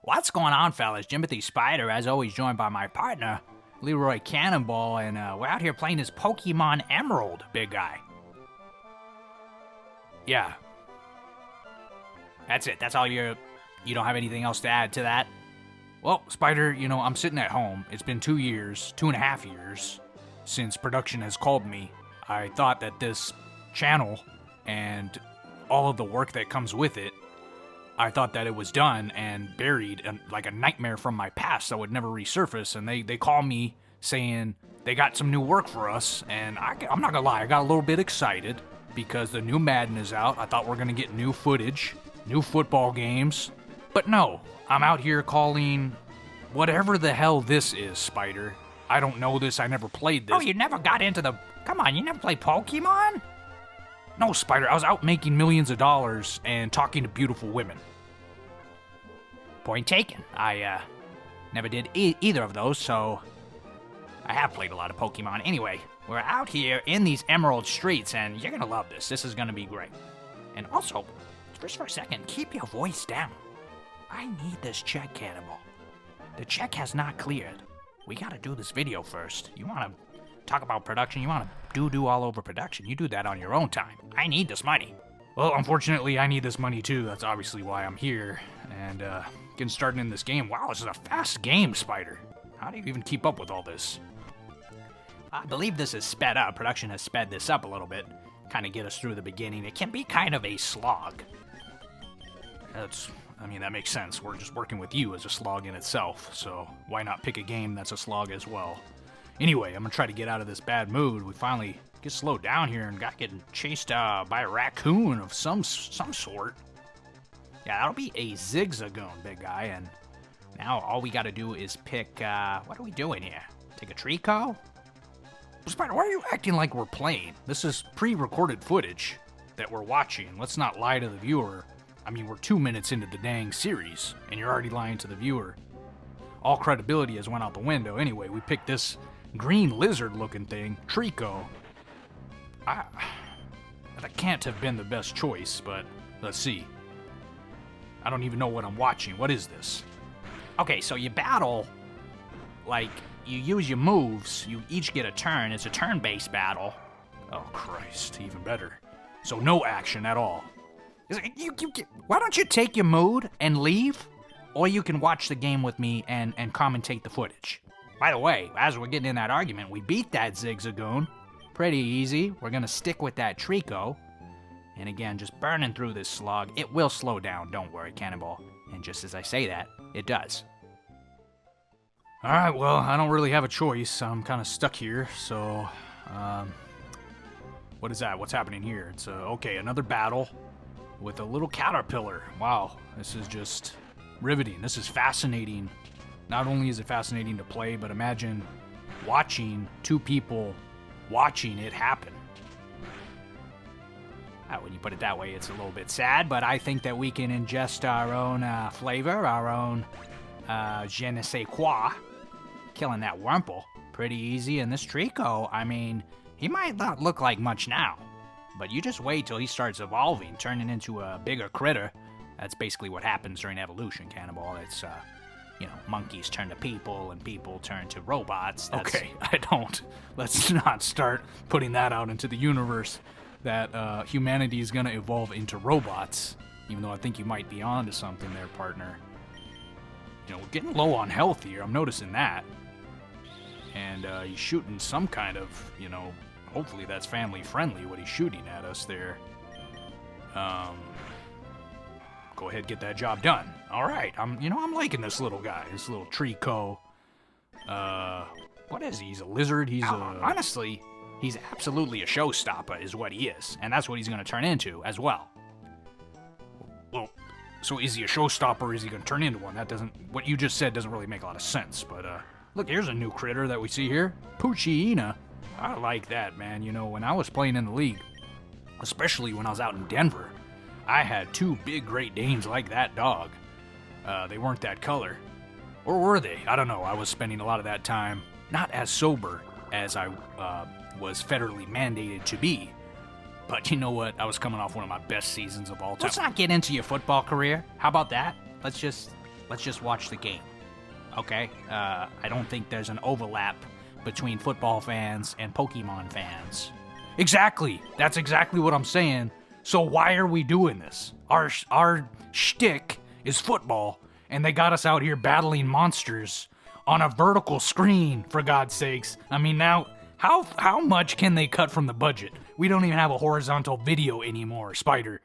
What's going on, fellas? Jimothy Spyder, as always, joined by my partner, LeRoy Cannonball, and we're out here playing this Pokémon Emerald, big guy. Yeah. That's it. That's all you don't have anything else to add to that? Well, Spider, I'm sitting at home. It's been 2.5 years, since production has called me. I thought that this channel and all of the work that comes with it, I thought that it was done and buried and like a nightmare from my past that would never resurface. And they call me saying they got some new work for us. And I'm not gonna lie, I got a little bit excited because the new Madden is out. I thought we were gonna get new footage, new football games. But no, I'm out here calling whatever the hell this is, Spider. I don't know this, I never played this. Oh, you never got into the... Come on, you never played Pokemon? No, Spider, I was out making millions of dollars and talking to beautiful women. Point taken. I never did either of those, so I have played a lot of Pokemon. Anyway, we're out here in these Emerald streets, and you're gonna love this. This is gonna be great. And also, just for a second, keep your voice down. I need this check, Cannonball. The check has not cleared. We gotta do this video first. You wanna talk about production? You wanna do all over production? You do that on your own time. I need this money. Well, unfortunately, I need this money too. That's obviously why I'm here. And, getting started in this game. Wow, this is a fast game, Spider. How do you even keep up with all this? I believe this is sped up. Production has sped this up a little bit. Kind of get us through the beginning. It can be kind of a slog. That makes sense. We're just working with you as a slog in itself, so why not pick a game that's a slog as well? Anyway, I'm gonna try to get out of this bad mood. We finally get slowed down here and got getting chased by a raccoon of some sort. Yeah, that'll be a Zigzagoon, big guy, and now all we gotta do is pick, what are we doing here? Take a Trico? Spider, why are you acting like we're playing? This is pre-recorded footage that we're watching. Let's not lie to the viewer. I mean, we're 2 minutes into the dang series, and you're already lying to the viewer. All credibility has went out the window. Anyway, we picked this green lizard-looking thing, Trico. That can't have been the best choice, but let's see. I don't even know what I'm watching. What is this? Okay, so you battle, like, you use your moves. You each get a turn. It's a turn-based battle. Oh, Christ, even better. So no action at all. Why don't you take your mood and leave? Or you can watch the game with me and commentate the footage. By the way, as we're getting in that argument, we beat that Zigzagoon. Pretty easy. We're gonna stick with that Trico. And again, just burning through this slog. It will slow down, don't worry, Cannonball. And just as I say that, it does. Alright, well, I don't really have a choice. I'm kind of stuck here, so... what is that? What's happening here? It's, okay, another battle with a little caterpillar. Wow, this is just riveting. This is fascinating. Not only is it fascinating to play, but imagine watching two people watching it happen. When you put it that way, it's a little bit sad, but I think that we can ingest our own flavor, our own je ne sais quoi. Killing that Wurmple. Pretty easy, and this Trico, I mean, he might not look like much now, but you just wait till he starts evolving, turning into a bigger critter. That's basically what happens during evolution, Cannonball. It's, monkeys turn to people, and people turn to robots. Okay, let's not start putting that out into the universe, that humanity is gonna evolve into robots, even though I think you might be onto something there, partner. We're getting low on health here, I'm noticing that. And he's shooting some kind of, hopefully that's family friendly, what he's shooting at us there. Go ahead, get that job done. Alright, I'm liking this little guy, this little Trico. What is he? He's a lizard? Honestly, he's absolutely a showstopper is what he is, and that's what he's going to turn into as well. Well, so is he a showstopper or is he going to turn into one? What you just said doesn't really make a lot of sense, but look, here's a new critter that we see here. Poochyena. I like that, man. When I was playing in the league, especially when I was out in Denver, I had two big Great Danes like that dog. They weren't that color. Or were they? I don't know. I was spending a lot of that time not as sober as I was federally mandated to be. But you know what? I was coming off one of my best seasons of all time. Let's not get into your football career. How about that? Let's just let's just watch the game. Okay? I don't think there's an overlap between football fans and Pokemon fans. Exactly. That's exactly what I'm saying. So why are we doing this? Our shtick is football, and they got us out here battling monsters on a vertical screen, for God's sakes. I mean, now, how much can they cut from the budget? We don't even have a horizontal video anymore, Spyder.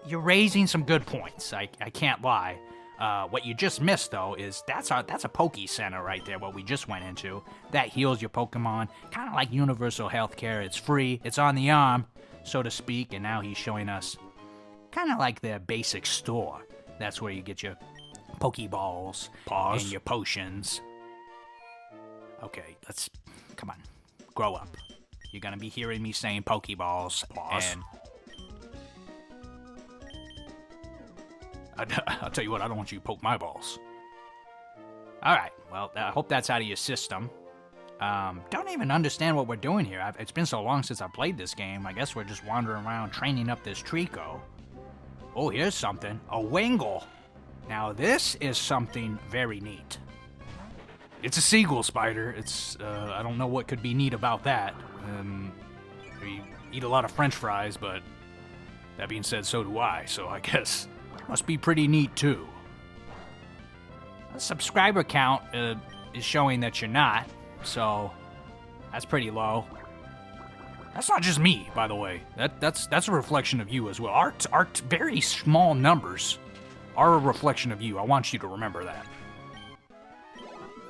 You're raising some good points. I can't lie. What you just missed, though, is that's a Poke Center right there, what we just went into. That heals your Pokemon, kind of like universal healthcare. It's free, it's on the arm, so to speak, and now he's showing us kind of like their basic store. That's where you get your Pokeballs and your potions. Okay, come on, grow up. You're gonna be hearing me saying Pokeballs. And I'll tell you what, I don't want you to poke my balls. Alright, well, I hope that's out of your system. Don't even understand what we're doing here. It's been so long since I played this game. I guess we're just wandering around training up this Trico. Oh, here's something. A Wingull. Now, this is something very neat. It's a seagull, Spyder. I don't know what could be neat about that. We eat a lot of French fries, but that being said, so do I, so I guess must be pretty neat, too. The subscriber count is showing that you're not, so that's pretty low. That's not just me, by the way. That's a reflection of you as well. Our very small numbers are a reflection of you. I want you to remember that.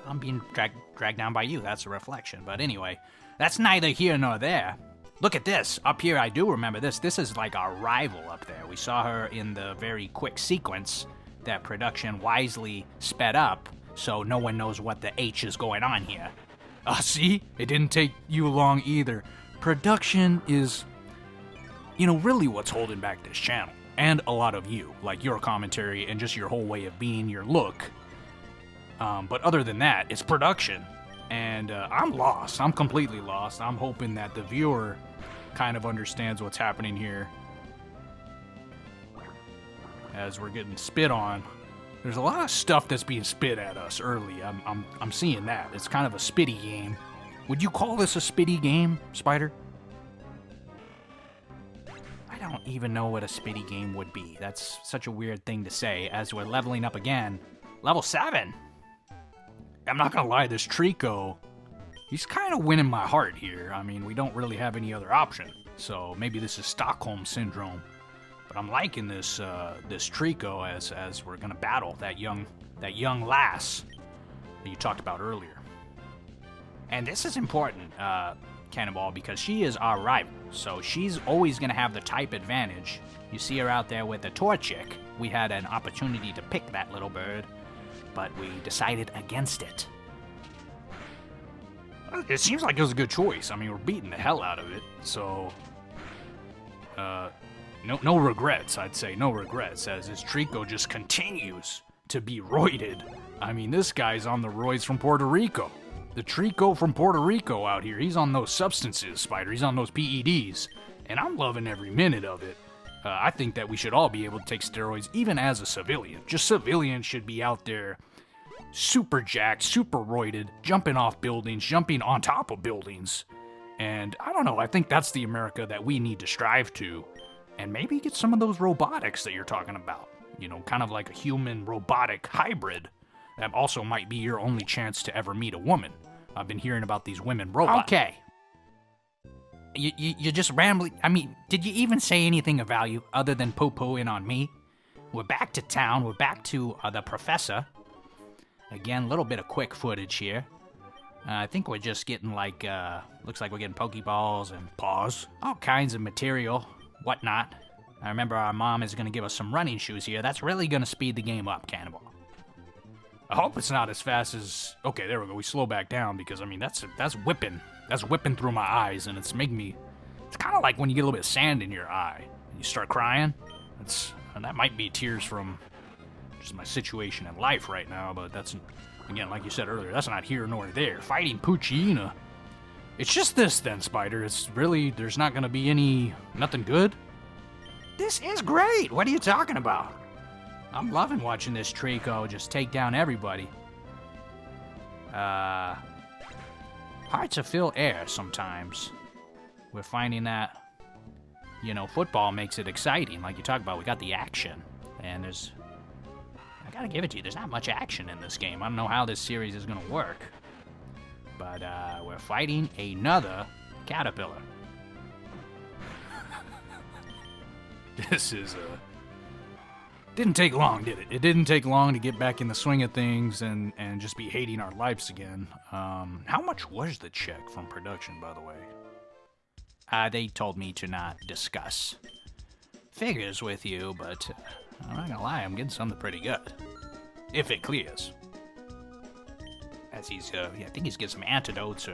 I'm being dragged down by you. That's a reflection. But anyway, that's neither here nor there. Look at this. Up here, I do remember this. This is like our rival up there. We saw her in the very quick sequence that production wisely sped up, so no one knows what the H is going on here. See? It didn't take you long either. Production is, really what's holding back this channel. And a lot of you, like your commentary and just your whole way of being, your look. But other than that, it's production. And I'm lost. I'm completely lost. I'm hoping that the viewer kind of understands what's happening here. As we're getting spit on. There's a lot of stuff that's being spit at us early. I'm seeing that. It's kind of a spitty game. Would you call this a spitty game, Spyder? I don't even know what a spitty game would be. That's such a weird thing to say as we're leveling up again. Level 7! I'm not gonna lie, this Trico, he's kind of winning my heart here. I mean, we don't really have any other option. So maybe this is Stockholm Syndrome. But I'm liking this this Trico as we're gonna battle that young lass that you talked about earlier. And this is important, Cannonball, because she is our rival. So she's always gonna have the type advantage. You see her out there with the Torchic. We had an opportunity to pick that little bird, but we decided against it. It seems like it was a good choice. I mean, we're beating the hell out of it, so no regrets, I'd say. No regrets, as this Trico just continues to be roided. I mean, this guy's on the roids from Puerto Rico. The Trico from Puerto Rico out here, he's on those substances, Spyder. He's on those PEDs, and I'm loving every minute of it. I think that we should all be able to take steroids, even as a civilian. Just civilians should be out there super jacked, super roided, jumping off buildings, jumping on top of buildings. And I don't know, I think that's the America that we need to strive to. And maybe get some of those robotics that you're talking about. Kind of like a human-robotic hybrid. That also might be your only chance to ever meet a woman. I've been hearing about these women robots. Okay. You're just rambling. I mean, did you even say anything of value other than poo-pooing on me? We're back to town. We're back to the professor. Again, a little bit of quick footage here. I think we're just getting looks like we're getting Pokeballs and all kinds of material, whatnot. I remember our mom is going to give us some running shoes here. That's really going to speed the game up, Cannonball. I hope it's not as fast as... Okay, there we go. We slow back down because, I mean, that's whipping. That's whipping through my eyes, and it's making me... It's kind of like when you get a little bit of sand in your eye and you start crying. And that might be tears from just my situation in life right now, but that's, again, like you said earlier, that's not here nor there. Fighting Poochyena. It's just this then, Spyder. It's really... There's not going to be nothing good? This is great. What are you talking about? I'm loving watching this Trico just take down everybody. Hard to fill air sometimes. We're finding that, you know, football makes it exciting. Like you talk about, we got the action. And I gotta give it to you, there's not much action in this game. I don't know how this series is gonna work. But we're fighting another caterpillar. This is didn't take long, did it? It didn't take long to get back in the swing of things and just be hating our lives again. How much was the check from production, by the way? They told me to not discuss figures with you, but I'm not gonna lie, I'm getting something pretty good. If it clears. As he's, I think he's getting some antidotes,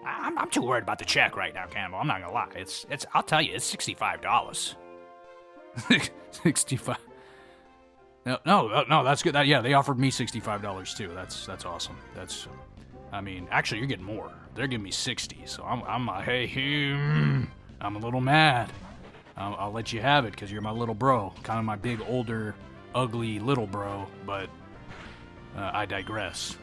I'm too worried about the check right now, Cannonball. I'm not gonna lie. It's, I'll tell you, it's $65. 65. No, that's good. Yeah, they offered me $65 too. That's awesome. I mean, actually, you're getting more. They're giving me 60, so I'm a little mad. I'll let you have it because you're my little bro, kind of my big, older, ugly little bro. But I digress.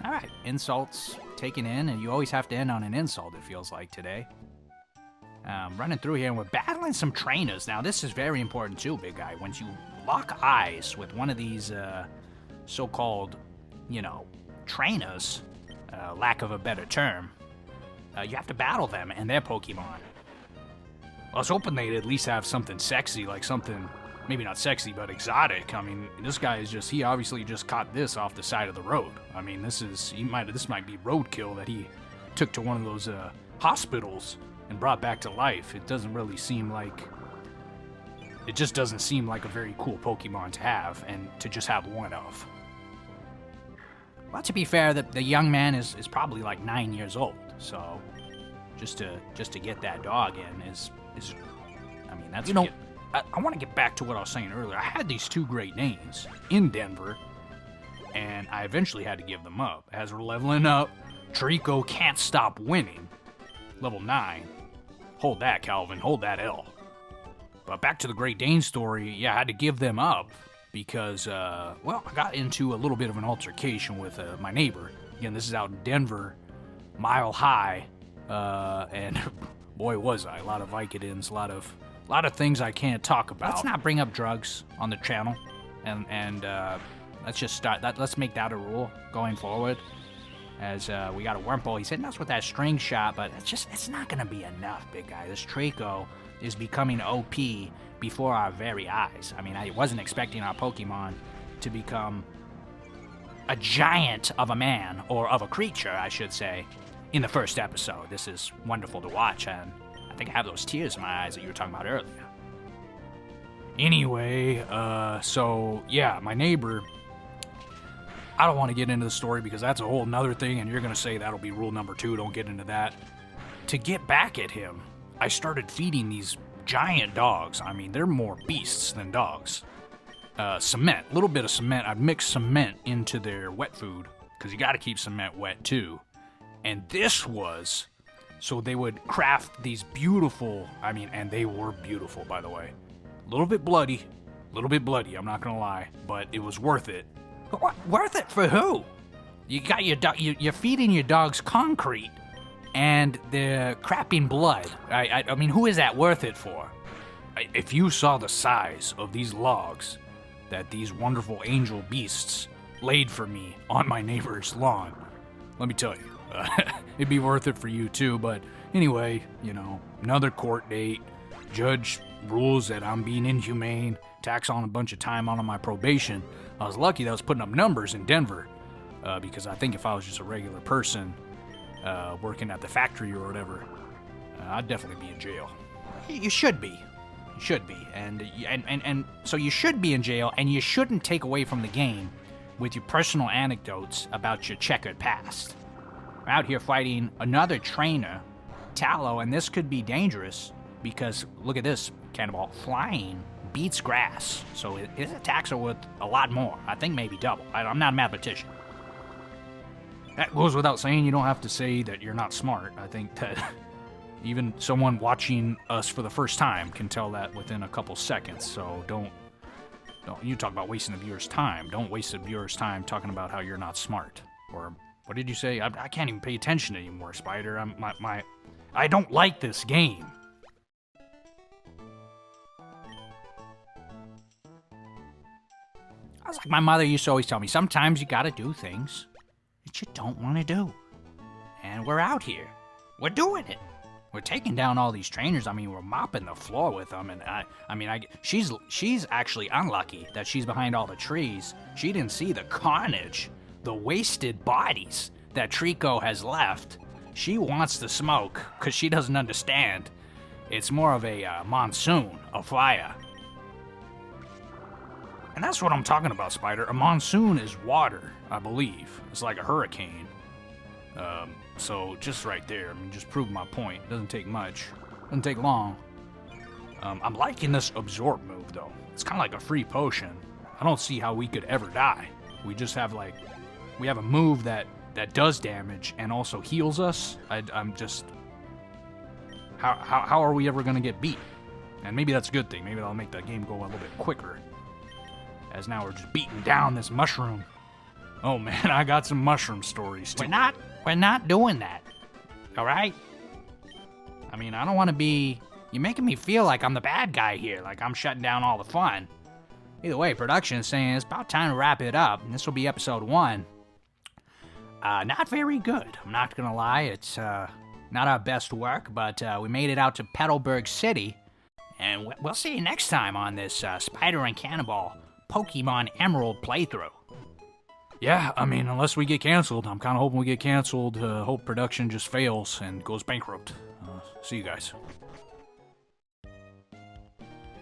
All right, insults taken in, and you always have to end on an insult. It feels like today. Running through here, and we're battling some trainers. Now, this is very important too, big guy. Once you lock eyes with one of these so-called, you know, trainers, lack of a better term, you have to battle them and their Pokemon. I was hoping they'd at least have something sexy, like something, maybe not sexy, but exotic. I mean, this guy is he obviously just caught this off the side of the road. I mean, this might be roadkill that he took to one of those hospitals and brought back to life. It doesn't really seem like, it just doesn't seem like a very cool Pokemon to have and to just have one of. Well, to be fair, the young man is probably like 9 years old, so just to get that dog in is I mean, that's, you know, I want to get back to what I was saying earlier. I had these two great names in Denver, and I eventually had to give them up. As we're leveling up, Trico can't stop winning. Level 9. Hold that, Calvin. Hold that L. But back to the Great Dane story, yeah, I had to give them up because, well, I got into a little bit of an altercation with my neighbor. Again, this is out in Denver, Mile High, and boy, was I. A lot of Vicodins, a lot of things I can't talk about. Let's not bring up drugs on the channel, and let's just start that. Let's make that a rule going forward. As we got a Wurmple, he's hitting us with that string shot, but it's not gonna be enough, big guy. This Trico is becoming OP before our very eyes. I mean, I wasn't expecting our Pokemon to become a giant of a man, or of a creature, I should say, in the first episode. This is wonderful to watch, and I think I have those tears in my eyes that you were talking about earlier. Anyway, so, yeah, my neighbor, I don't want to get into the story because that's a whole nother thing, and you're going to say that'll be rule number 2, don't get into that. To get back at him, I started feeding these giant dogs. I mean, they're more beasts than dogs. Cement, a little bit of cement. I'd mix cement into their wet food because you got to keep cement wet too. And this was, so they would craft these beautiful, I mean, and they were beautiful, by the way. A little bit bloody, I'm not going to lie, but it was worth it. But what? Worth it for who? You got your dog. You're feeding your dogs concrete, and they're crapping blood. I mean, who is that worth it for? If you saw the size of these logs that these wonderful angel beasts laid for me on my neighbor's lawn, let me tell you, it'd be worth it for you too. But anyway, you know, another court date. Judge rules that I'm being inhumane. Tacks on a bunch of time on my probation. I was lucky that I was putting up numbers in Denver, because I think if I was just a regular person working at the factory or whatever, I'd definitely be in jail. You should be. You should be. And so you should be in jail, and you shouldn't take away from the game with your personal anecdotes about your checkered past. We're out here fighting another trainer, Tallow, and this could be dangerous because, look at this, Cannonball, flying beats grass, so his attacks are worth a lot more. I think maybe double. I'm not a mathematician. That goes without saying. You don't have to say that you're not smart. I think that Even someone watching us for the first time can tell that within a couple seconds. So don't. You talk about wasting the viewer's time. Don't waste the viewer's time talking about how you're not smart. Or what did you say? I can't even pay attention anymore, Spider. I don't like this game. I was like my mother used to always tell me, sometimes you gotta do things that you don't want to do. And we're out here. We're doing it. We're taking down all these trainers. I mean, we're mopping the floor with them, and she's actually unlucky that she's behind all the trees. She didn't see the carnage, the wasted bodies that Trico has left. She wants the smoke because she doesn't understand. It's more of a monsoon, a fire. And that's what I'm talking about, Spider. A monsoon is water, I believe. It's like a hurricane. So just right there, I mean, just prove my point. It doesn't take much. Doesn't take long. I'm liking this absorb move, though. It's kind of like a free potion. I don't see how we could ever die. We just have, like, we have a move that does damage and also heals us. I'm just... How are we ever going to get beat? And maybe that's a good thing. Maybe that'll make the game go a little bit quicker. As now we're just beating down this mushroom. Oh man, I got some mushroom stories too. We're not doing that. Alright? I mean, I don't want to be... You're making me feel like I'm the bad guy here, like I'm shutting down all the fun. Either way, production is saying it's about time to wrap it up, and this will be episode 1. Not very good, I'm not gonna lie. It's not our best work, but we made it out to Petalburg City, and we'll see you next time on this Spyder and Cannonball Pokémon Emerald playthrough. Yeah, I mean, unless we get canceled. I'm kind of hoping we get canceled. Hope production just fails and goes bankrupt. See you guys.